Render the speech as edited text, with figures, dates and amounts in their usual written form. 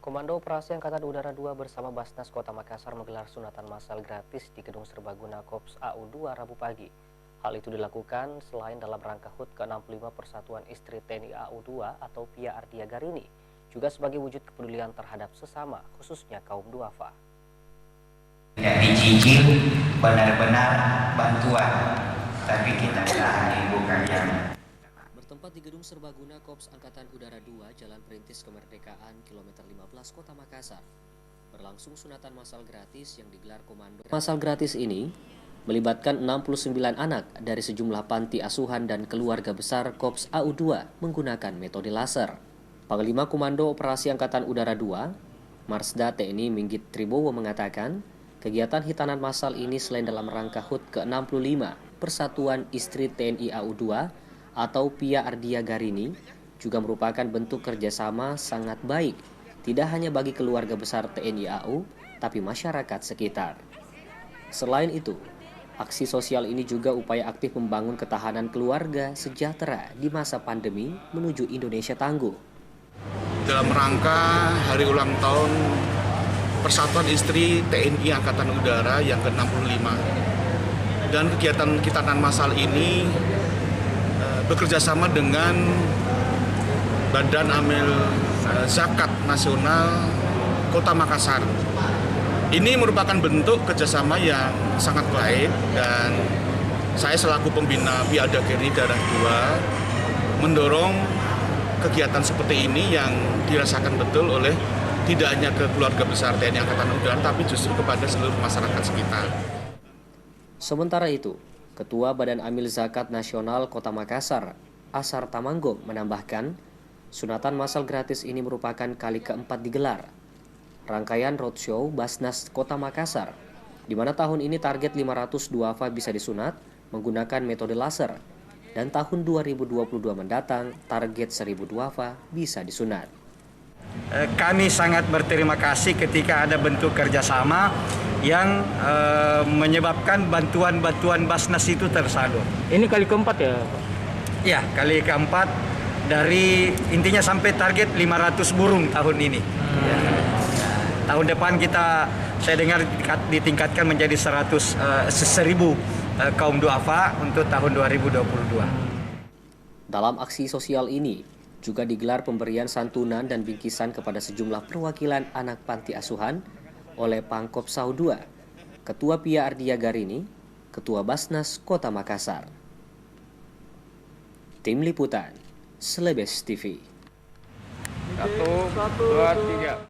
Komando Operasi Angkatan Udara 2 bersama Basnas Kota Makassar menggelar sunatan massal gratis di Gedung Serbaguna Korps AU2 Rabu pagi. Hal itu dilakukan selain dalam rangka HUT ke-65 Persatuan Istri TNI AU2 atau PIA Ardia Garini, juga sebagai wujud kepedulian terhadap sesama, khususnya kaum duafa. Tidak dicicil benar-benar bantuan, tapi kita hanya bukan yang. Bertempat di Gedung Serbaguna Korps Angkatan Udara 2, Jalan Perintis Kemerdekaan, kilometer 15, Kota Makassar, berlangsung sunatan massal gratis yang digelar komando. Massal gratis ini melibatkan 69 anak dari sejumlah panti asuhan dan keluarga besar Korps AU2 menggunakan metode laser. Panglima Komando Operasi Angkatan Udara 2, Marsda TNI Minggit Tribowo mengatakan, kegiatan hitanan massal ini selain dalam rangka HUT ke-65 Persatuan Istri TNI AU2 atau PIA Ardia Garini juga merupakan bentuk kerjasama sangat baik, tidak hanya bagi keluarga besar TNI AU, tapi masyarakat sekitar. Selain itu, aksi sosial ini juga upaya aktif membangun ketahanan keluarga sejahtera di masa pandemi menuju Indonesia tangguh. Dalam rangka hari ulang tahun Persatuan Istri TNI Angkatan Udara yang ke-65. Dan kegiatan hitanan massal ini bekerjasama dengan Badan Amil Zakat Nasional Kota Makassar. Ini merupakan bentuk kerjasama yang sangat baik dan saya selaku pembina PIA Ardia Garini Daerah 2 mendorong kegiatan seperti ini yang dirasakan betul oleh tidak hanya ke keluarga besar TNI Angkatan Udara tapi justru kepada seluruh masyarakat sekitar. Sementara itu, Ketua Badan Amil Zakat Nasional Kota Makassar, Asar Tamanggo, menambahkan, sunatan massal gratis ini merupakan kali keempat digelar. Rangkaian roadshow Basnas Kota Makassar, di mana tahun ini target 500 duafa bisa disunat menggunakan metode laser, dan tahun 2022 mendatang target 1000 duafa bisa disunat. Kami sangat berterima kasih ketika ada bentuk kerjasama yang menyebabkan bantuan-bantuan Basnas itu tersalur. Ini kali keempat ya, Pak? Ya, kali keempat dari intinya sampai target 500 burung tahun ini. Ya. Tahun depan saya dengar ditingkatkan menjadi 1000 kaum duafa untuk tahun 2022. Dalam aksi sosial ini juga digelar pemberian santunan dan bingkisan kepada sejumlah perwakilan anak panti asuhan oleh Pangkop Sau 2, Ketua PIA Ardia Garini, Ketua Basnas Kota Makassar. Tim Liputan, Slebes TV. 1, 2, 3.